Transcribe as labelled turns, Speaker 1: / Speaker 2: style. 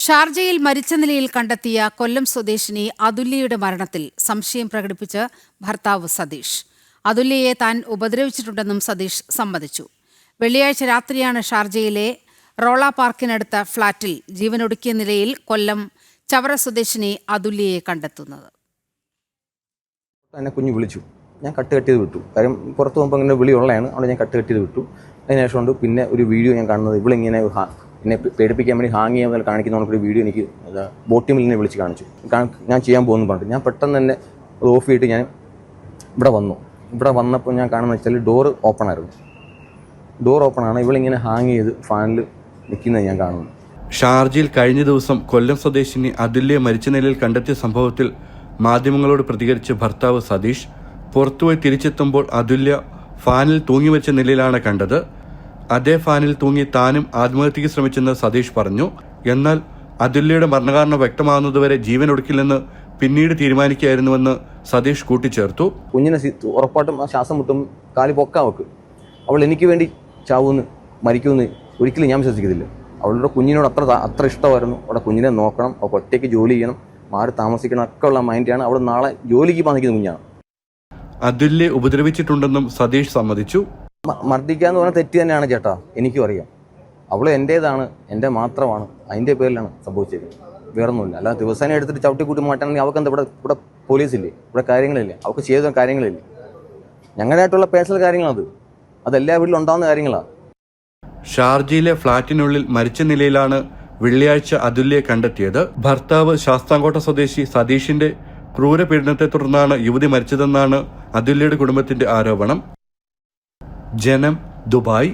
Speaker 1: ഷാർജയിൽ മരിച്ച നിലയിൽ കണ്ടെത്തിയ കൊല്ലം സ്വദേശിനി അതുല്യയുടെ മരണത്തിൽ സംശയം പ്രകടിപ്പിച്ച് ഭർത്താവ് സതീഷ്. അതുല്യയെ താൻ ഉപദ്രവിച്ചിട്ടുണ്ടെന്നും സതീഷ് സമ്മതിച്ചു. വെള്ളിയാഴ്ച രാത്രിയാണ് ഷാർജയിലെ റോള പാർക്കിനടുത്ത ഫ്ളാറ്റിൽ ജീവനൊടുക്കിയ നിലയിൽ കൊല്ലം ചവറ സ്വദേശിനി അതുല്യയെ കണ്ടെത്തുന്നത്.
Speaker 2: എന്നെ കുഞ്ഞ് വിളിച്ചു. ഞാൻ കട്ട് ചെയ്ത് വിട്ടു. കാര്യം പുറത്ത് പോകുമ്പോൾ ഇങ്ങനെ വിളി ഉള്ളതാണ്. അവിടെ ഞാൻ കട്ട് ചെയ്ത് വിട്ടു. അതിനുശേഷം കൊണ്ട് പിന്നെ ഒരു വീഡിയോ ഞാൻ കാണുന്നത് ഇവളിങ്ങനെ എന്നെ പേടിപ്പിക്കാൻ വേണ്ടി ഹാങ് ചെയ്യാൻ പോലെ കാണിക്കുന്ന ഒരു വീഡിയോ എനിക്ക് ബോട്ട് മില്ലിനെ വിളിച്ച് കാണിച്ചു. ഞാൻ ചെയ്യാൻ പോകുന്നു പറഞ്ഞിട്ട് ഞാൻ പെട്ടെന്ന് തന്നെ അത് ഓഫ് ചെയ്തിട്ട് ഞാൻ ഇവിടെ വന്നു. ഇവിടെ വന്നപ്പോൾ ഞാൻ കാണുന്നത് വെച്ചാൽ ഡോറ് ഓപ്പൺ ആയിരുന്നു. ഡോർ ഓപ്പൺ ആണ്. ഇവളിങ്ങനെ ഹാങ് ചെയ്ത് ഫാനിൽ നിൽക്കുന്നത് ഞാൻ കാണുന്നു.
Speaker 3: ഷാർജയിൽ കഴിഞ്ഞ ദിവസം കൊല്ലം സ്വദേശിനി അതുല്യ മരിച്ച നിലയിൽ കണ്ടെത്തിയ സംഭവത്തിൽ മാധ്യമങ്ങളോട് പ്രതികരിച്ച ഭർത്താവ് സതീഷ് പുറത്തുപോയി തിരിച്ചെത്തുമ്പോൾ അതുല്യ ഫാനിൽ തൂങ്ങി വെച്ച നിലയിലാണ് കണ്ടത്. അതേ ഫാനിൽ തൂങ്ങി താനും ആത്മഹത്യയ്ക്ക് ശ്രമിച്ചെന്ന് സതീഷ് പറഞ്ഞു. എന്നാൽ അതുല്യയുടെ മരണകാരണം വ്യക്തമാകുന്നതുവരെ ജീവൻ ഒടുക്കില്ലെന്ന് പിന്നീട് തീരുമാനിക്കുകയായിരുന്നുവെന്ന് സതീഷ് കൂട്ടിച്ചേർത്തു.
Speaker 2: കുഞ്ഞിനെ ഉറപ്പായിട്ടും ആ ശ്വാസം മുട്ടും കാലി പൊക്കാൻ വെക്ക്. അവൾ എനിക്ക് വേണ്ടി ചാവൂന്ന് മരിക്കുമെന്ന് ഒരിക്കലും ഞാൻ വിശ്വസിക്കത്തില്ല. അവളുടെ കുഞ്ഞിനോട് അത്ര ഇഷ്ടമായിരുന്നു. അവളുടെ കുഞ്ഞിനെ നോക്കണം, അവൾക്ക് ഒറ്റയ്ക്ക് ജോലി ചെയ്യണം, മാറി താമസിക്കണം ഒക്കെ ഉള്ള മൈൻഡാണ്. അവൾ നാളെ ജോലിക്ക് പാന്നിക്കുന്ന കുഞ്ഞാണ്.
Speaker 3: അതുല്യെ ഉപദ്രവിച്ചിട്ടുണ്ടെന്നും സതീഷ് സമ്മതിച്ചു.
Speaker 2: മർദ്ദിക്കാന്ന് പറഞ്ഞാൽ തെറ്റ് തന്നെയാണ് ചേട്ടാ, എനിക്കും അറിയാം. അവൾ എൻ്റേതാണ്, എൻ്റെ മാത്രമാണ്. അതിൻ്റെ പേരിലാണ് സംഭവിച്ചത്, വേറൊന്നുമില്ല. അല്ലാതെ ദിവസേന എടുത്തിട്ട് ചവിട്ടിക്കൂട്ടി മാറ്റാണെങ്കിൽ അവൾക്ക് എന്താ ഇവിടെ പോലീസില്ലേ, ഇവിടെ കാര്യങ്ങളില്ലേ, അവൾക്ക് ചെയ്ത കാര്യങ്ങളില്ലേ. ഞങ്ങളുടെയായിട്ടുള്ള പേഴ്സണൽ കാര്യങ്ങളത് അതെല്ലാ വീട്ടിലും ഉണ്ടാകുന്ന കാര്യങ്ങളാണ്.
Speaker 3: ഷാർജയിലെ ഫ്ളാറ്റിനുള്ളിൽ മരിച്ച നിലയിലാണ് വെള്ളിയാഴ്ച അതുല്യെ കണ്ടെത്തിയത്. ഭർത്താവ് ശാസ്താംകോട്ട സ്വദേശി സതീഷിന്റെ ക്രൂരപീഡനത്തെ തുടർന്നാണ് യുവതി മരിച്ചതെന്നാണ് അതുല്യയുടെ കുടുംബത്തിന്റെ ആരോപണം. ജനം, ദുബായ്.